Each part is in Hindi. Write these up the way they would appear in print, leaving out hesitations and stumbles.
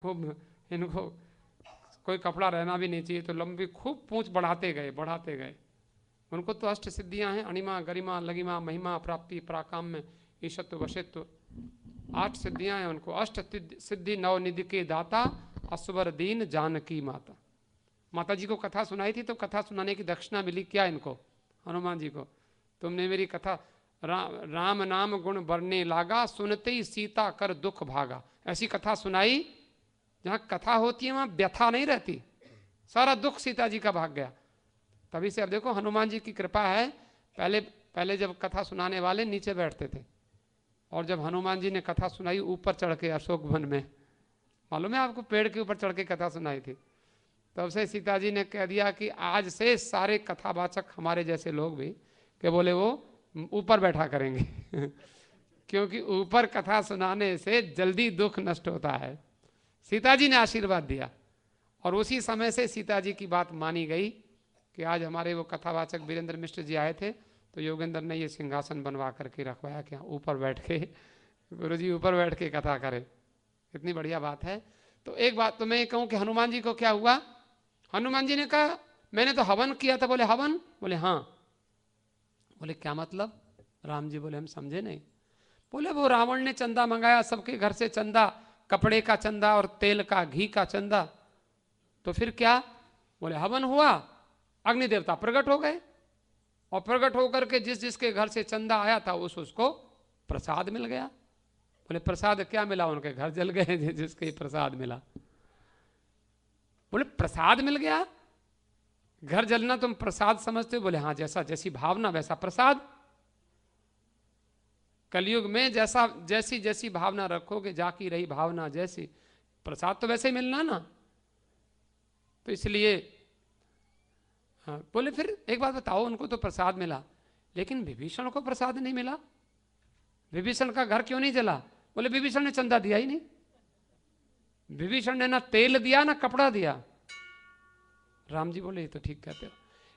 खूब इनको कोई कपड़ा रहना भी नहीं चाहिए, तो लंबी खूब पूंछ बढ़ाते गए। उनको तो अष्ट सिद्धियां हैं, अणिमा गरिमा लगिमा महिमा प्राप्ति पराकाम्य ईशत्व वशित्व, 8 सिद्धियां हैं उनको। अष्ट सिद्धि नवनिधि के दाता असवर दीन जानकी माता। माता जी को कथा सुनाई थी, तो कथा सुनाने की दक्षिणा मिली क्या इनको, हनुमान जी को? तुमने मेरी कथा राम नाम गुण बरने लागा, सुनते ही सीता कर दुख भागा। ऐसी कथा सुनाई, जहां कथा होती है वहां व्यथा नहीं रहती, सारा दुख सीता जी का भाग गया। तभी से अब देखो हनुमान जी की कृपा है। पहले जब कथा सुनाने वाले नीचे बैठते थे, और जब हनुमान जी ने कथा सुनाई ऊपर चढ़ के अशोक वन में, मालूम है आपको, पेड़ के ऊपर चढ़ के कथा सुनाई थी। तब से सीता जी ने कह दिया कि आज से सारे कथावाचक हमारे जैसे लोग भी, कि बोले वो ऊपर बैठा करेंगे क्योंकि ऊपर कथा सुनाने से जल्दी दुख नष्ट होता है। सीता जी ने आशीर्वाद दिया, और उसी समय से सीता जी की बात मानी गई कि आज हमारे वो कथावाचक वीरेंद्र मिश्र जी आए थे, तो योगेंद्र ने ये सिंहासन बनवा करके रखवाया कि ऊपर बैठ के गुरु जी ऊपर बैठ के कथा करें। इतनी बढ़िया बात है। तो एक बात तो मैं कहूँ कि हनुमान जी को क्या हुआ, हनुमान जी ने कहा मैंने तो हवन किया था। बोले हवन? बोले हाँ। बोले क्या मतलब? राम जी बोले हम समझे नहीं। बोले वो रावण ने चंदा मंगाया, सबके घर से चंदा, कपड़े का चंदा और तेल का घी का चंदा, तो फिर क्या? बोले हवन हुआ, अग्नि देवता प्रकट हो गए, और प्रकट होकर के जिस जिसके घर से चंदा आया था उसको प्रसाद मिल गया। बोले प्रसाद क्या मिला? उनके घर जल गए जिसके प्रसाद मिला। बोले प्रसाद मिल गया, घर जलना तुम प्रसाद समझते हो? बोले हाँ, जैसी भावना वैसा प्रसाद। कलयुग में जैसी जैसी भावना रखोगे, जाकी रही भावना जैसी, प्रसाद तो वैसे ही मिलना ना। तो इसलिए हाँ, बोले फिर एक बात बताओ, उनको तो प्रसाद मिला, लेकिन विभीषण को प्रसाद नहीं मिला, विभीषण का घर क्यों नहीं जला? बोले विभीषण ने चंदा दिया ही नहीं, विभीषण ने ना तेल दिया ना कपड़ा दिया। राम जी बोले ये तो ठीक कहते हो,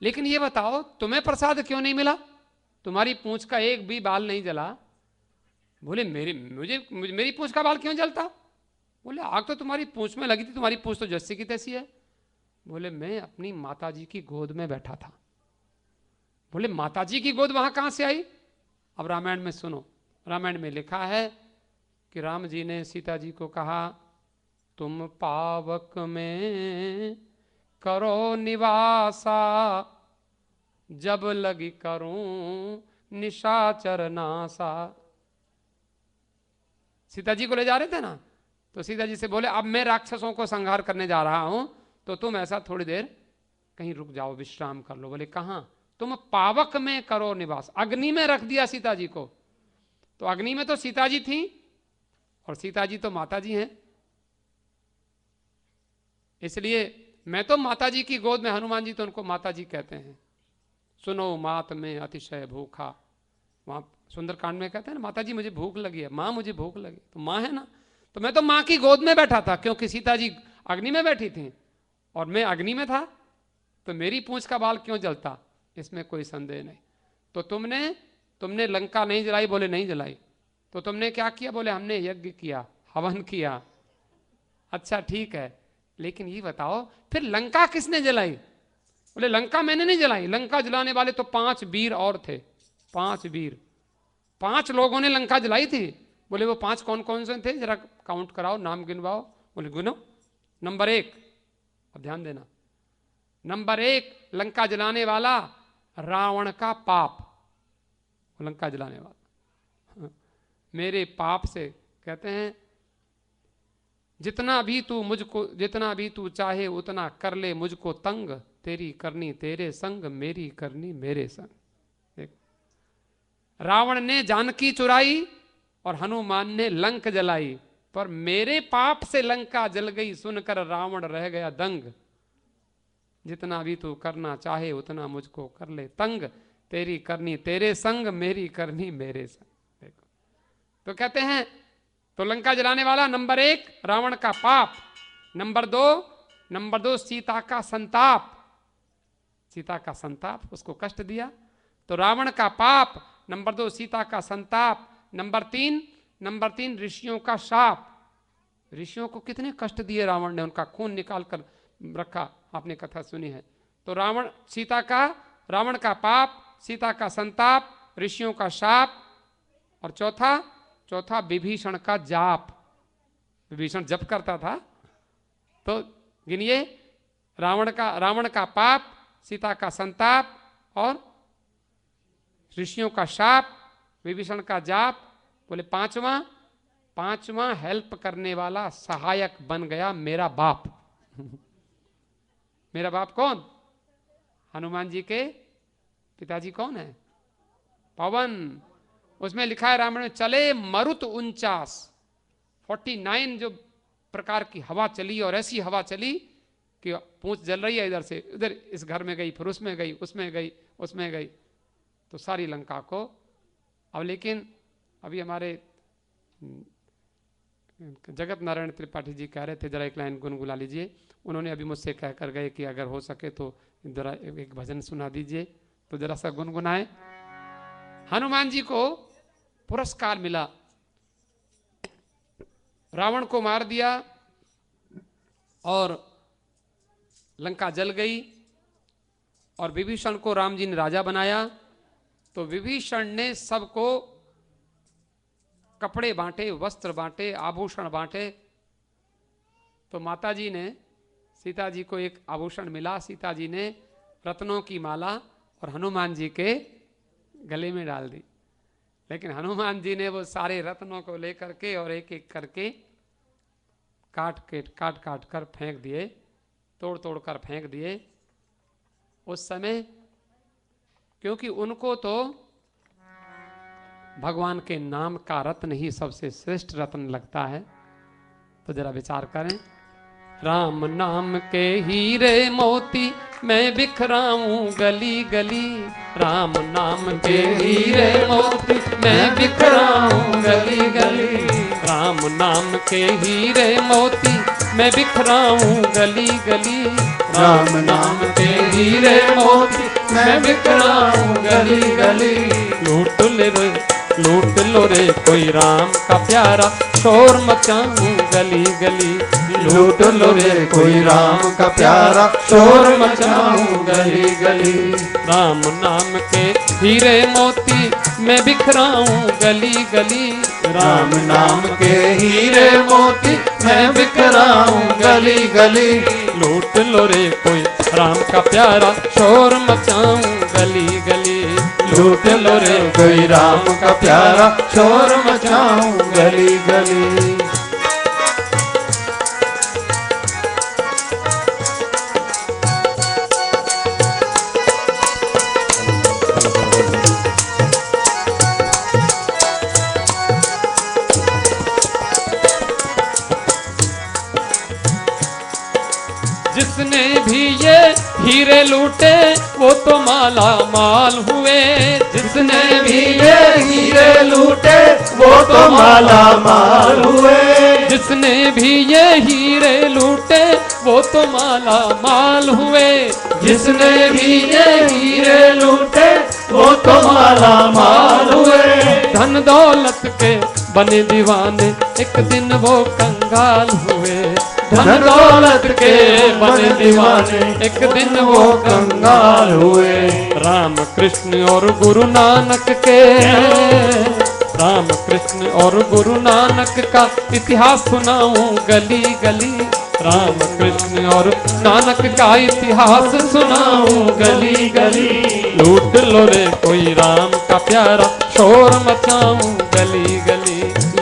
लेकिन ये बताओ तुम्हें प्रसाद क्यों नहीं मिला? तुम्हारी पूंछ का एक भी बाल नहीं जला। बोले मेरी पूंछ का बाल क्यों जलता? बोले आग तो तुम्हारी पूंछ में लगी थी, तुम्हारी पूंछ तो जस्सी की तैसी है। बोले मैं अपनी माता जी की गोद में बैठा था। बोले माता जी की गोद वहां कहां से आई? अब रामायण में सुनो, रामायण में लिखा है कि राम जी ने सीता जी को कहा तुम पावक में करो निवासा, जब लगी करूं निशाचर नासा। सीता जी को ले जा रहे थे ना, तो सीता जी से बोले अब मैं राक्षसों को संहार करने जा रहा हूं, तो तुम ऐसा थोड़ी देर कहीं रुक जाओ, विश्राम कर लो। बोले कहां? तुम पावक में करो निवास। अग्नि में रख दिया सीता जी को। तो अग्नि में तो सीता जी थी, और सीता जी तो माता जी हैं, इसलिए मैं तो माता जी की गोद में, हनुमान जी तो उनको माता जी कहते हैं। सुनो मात में अतिशय भूखा, वहां सुंदरकांड में कहते हैं ना, माता जी मुझे भूख लगी है, माँ मुझे भूख लगी, तो माँ है ना, तो मैं तो माँ की गोद में बैठा था, क्योंकि सीता जी अग्नि में बैठी थी और मैं अग्नि में था, तो मेरी पूंछ का बाल क्यों जलता, इसमें कोई संदेह नहीं। तो तुमने लंका नहीं जलाई? बोले नहीं जलाई। तो तुमने क्या किया? बोले हमने यज्ञ किया, हवन किया। अच्छा ठीक है, लेकिन ये बताओ फिर लंका किसने जलाई? बोले लंका मैंने नहीं जलाई, लंका जलाने वाले तो 5 वीर और थे, 5 वीर, 5 लोगों ने लंका जलाई थी। बोले वो 5 कौन कौन से थे, जरा काउंट कराओ, नाम गिनवाओ। बोले गिनो। नंबर 1, अब ध्यान देना, नंबर 1 लंका जलाने वाला रावण का पाप, लंका जलाने वाला मेरे पाप से, कहते हैं जितना भी तू चाहे उतना कर ले मुझको तंग, तेरी करनी तेरे संग, मेरी करनी मेरे संग। देख, रावण ने जानकी चुराई और हनुमान ने लंक जलाई, पर मेरे पाप से लंका जल गई, सुनकर रावण रह गया दंग। जितना भी तू करना चाहे उतना मुझको कर ले तंग, तेरी करनी तेरे संग, मेरी करनी मेरे संग। देखो, तो कहते हैं तो लंका जलाने वाला नंबर 1 रावण का पाप, नंबर 2 सीता का संताप, सीता का संताप, उसको कष्ट दिया, तो रावण का पाप, नंबर 2 सीता का संताप, नंबर तीन ऋषियों का शाप, ऋषियों को कितने कष्ट दिए रावण ने, उनका खून निकाल कर रखा, आपने कथा सुनी है। तो रावण का पाप, सीता का संताप, ऋषियों का शाप, और चौथा विभीषण का जाप। विभीषण जप करता था। तो गिनिए, रावण का पाप, सीता का संताप और ऋषियों का शाप, विभीषण का जाप। बोले पांचवा हेल्प करने वाला सहायक बन गया मेरा बाप। मेरा बाप कौन? हनुमान जी के पिताजी कौन है? पवन। उसमें लिखा है रामायण में, चले मरुत 49 जो प्रकार की हवा चली, और ऐसी हवा चली कि पूंछ जल रही है इधर से उधर, इस घर में गई, फिर उसमें गई, उसमें गई, तो सारी लंका को। अब लेकिन अभी हमारे जगत नारायण त्रिपाठी जी कह रहे थे, जरा एक लाइन गुनगुना लीजिए। उन्होंने अभी मुझसे कह कर गए कि अगर हो सके तो जरा एक भजन सुना दीजिए, तो जरा सा गुनगुनाए। हनुमान जी को पुरस्कार मिला, रावण को मार दिया और लंका जल गई, और विभीषण को राम जी ने राजा बनाया। तो विभीषण ने सबको कपड़े बांटे, वस्त्र बांटे, आभूषण बांटे। तो माता जी ने, सीता जी को एक आभूषण मिला, सीता जी ने रत्नों की माला और हनुमान जी के गले में डाल दी। लेकिन हनुमान जी ने वो सारे रत्नों को लेकर के और एक एक करके काट कर फेंक दिए, तोड़ कर फेंक दिए। उस समय क्योंकि उनको तो भगवान के नाम का रत्न ही सबसे श्रेष्ठ रत्न लगता है। तो जरा विचार करें, राम नाम के हीरे मोती मैं बिखराऊं गली गली, राम नाम के हीरे मोती मैं बिखराऊं गली गली, राम नाम के हीरे मोती मैं बिखराऊं गली गली, राम नाम के हीरे मोती मैं बिखराऊं गली गली। लूट लो रे कोई राम का प्यारा, शोर मचाऊं गली गली, लूट लो रे कोई राम का प्यारा, शोर मचाऊं गली गली। राम नाम के हीरे मोती मैं बिखराऊं गली गली, राम नाम के हीरे मोती मैं बिखराऊं गली गली। लूट लो रे कोई राम का प्यारा, शोर मचाऊं गली गली, लूट लो रे कोई राम का प्यारा, शोर मचाऊं गली गली। जिसने भी ये हीरे लूटे वो तो माला माल हुए, जिसने भी ये हीरे लूटे वो तो माला माल हुए, जिसने भी ये हीरे लूटे वो तो माला माल हुए, जिसने भी ये हीरे लूटे वो तो माला माल हुए। धन दौलत के बने दीवाने एक दिन वो कंगाल हुए, धन दौलत के बने दीवाने एक दिन वो कंगाल हुए। राम कृष्ण और गुरु नानक के, राम कृष्ण और गुरु नानक का इतिहास सुनाऊं गली गली, राम कृष्ण और नानक का इतिहास सुनाऊं गली गली। लूट लो रे कोई राम का प्यारा, शोर मचाऊं गली गली,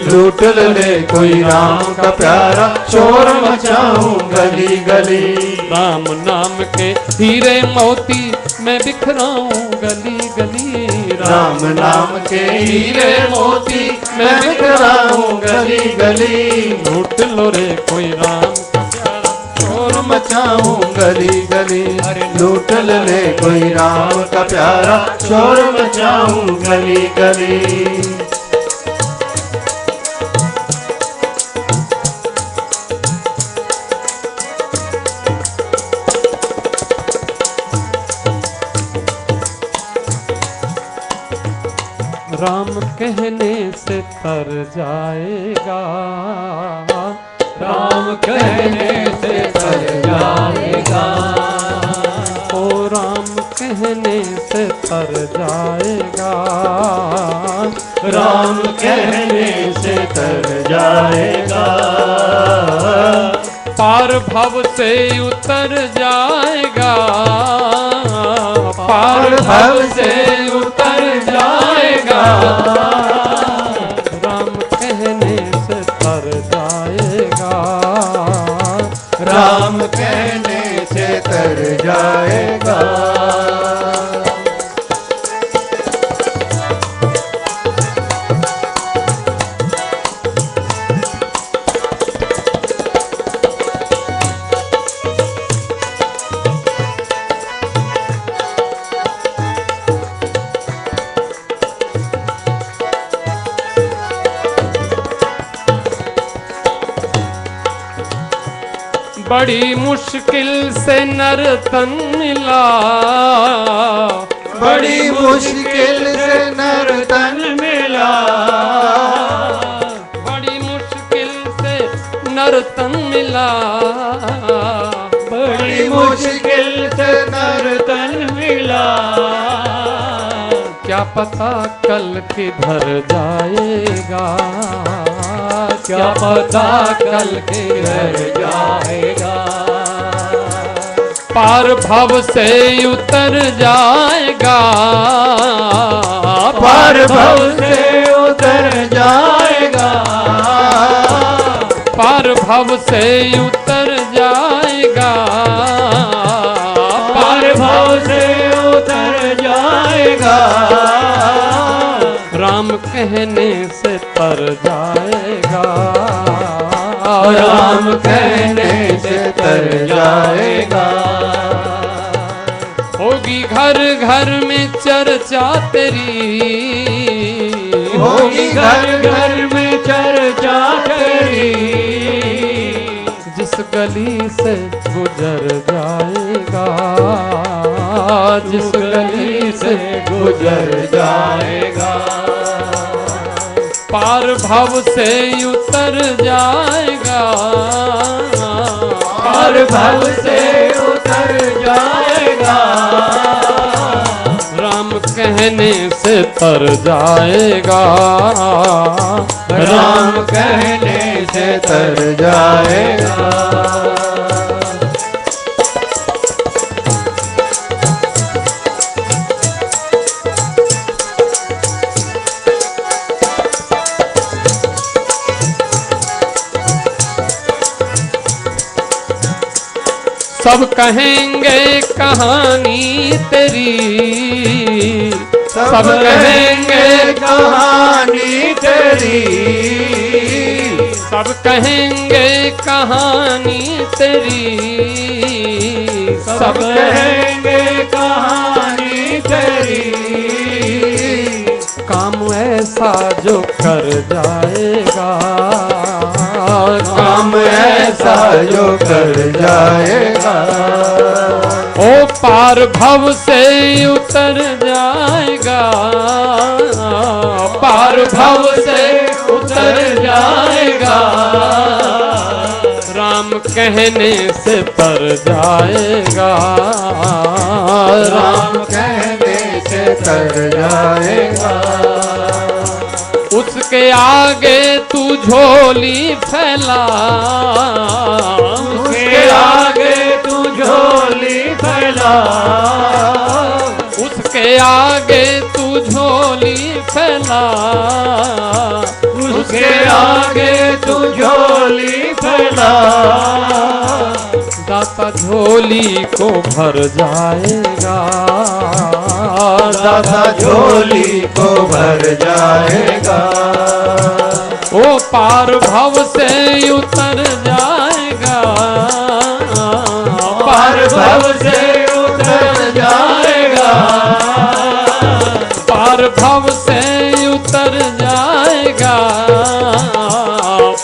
लूट ले कोई राम का प्यारा, शोर मचाऊं गली गली। राम नाम के हीरे मोती मैं बिखराऊं गली गली, राम नाम के हीरे मोती मैं बिखराऊं गली गली। लूट लो रे कोई राम का प्यारा, शोर मचाऊं गली गली। लूट ले कोई राम का प्यारा, शोर मचाऊं गली गली। राम कहने से तर जाएगा, राम कहने से तर जाएगा। ओ राम कहने से तर जाएगा। राम कहने से तर जाएगा। पार भव से उतर जाएगा। पार भव से उतर जाएगा। राम कहने से तर जाएगा। राम कहने से तर जाएगा। बड़ी मुश्किल से नर तन मिला। बड़ी मुश्किल से नर तन मिला। बड़ी मुश्किल से नर तन मिला। बड़ी मुश्किल से नर तन मिला। क्या पता कल किधर जाएगा। क्या पता कल किधर जाएगा। पार भव से उतर जाएगा। पार भव से उतर जाएगा। पार भव से उतर जाएगा। पार भव से उतर जाएगा। राम कहने से तर जाएगा। राम कहने से तर जाएगा। होगी घर घर में चर्चा तेरी। होगी घर घर में चर्चा तेरी। जिस गली से गुजर जाएगा। जिस गली से गुजर जाएगा। पार भव से उतर जाएगा। पार भव से उतर जाएगा। राम कहने से तर जाएगा। राम कहने से तर जाएगा। सब कहेंगे कहानी तेरी। सब कहेंगे कहानी तेरी। सब कहेंगे कहानी तेरी। सब कहेंगे कहानी तेरी। काम ऐसा जो कर जाएगा। काम ऐसा जो कर जाएगा। ओ पार भव से उतर जाएगा। पार भव से उतर जाएगा। राम कहने से तर जाएगा। राम कहने से तर जाएगा। उसके आगे तू झोली फैला। उसके आगे तू झोली फैला। उसके आगे तू झोली फैला। उसके आगे तू झोली फैला। दाता झोली को भर जाएगा। दाता झोली को भर जाएगा। ओ पार भव से उतर जाएगा। पार भव से उतर जाएगा। पार भव से उतर जाएगा।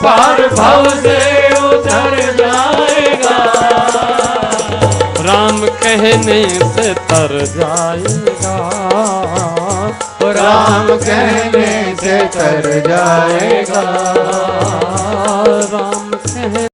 पार भव से उतर जाएगा। राम कहने से तर जाएगा। राम कहने से तर जाएगा। राम हैं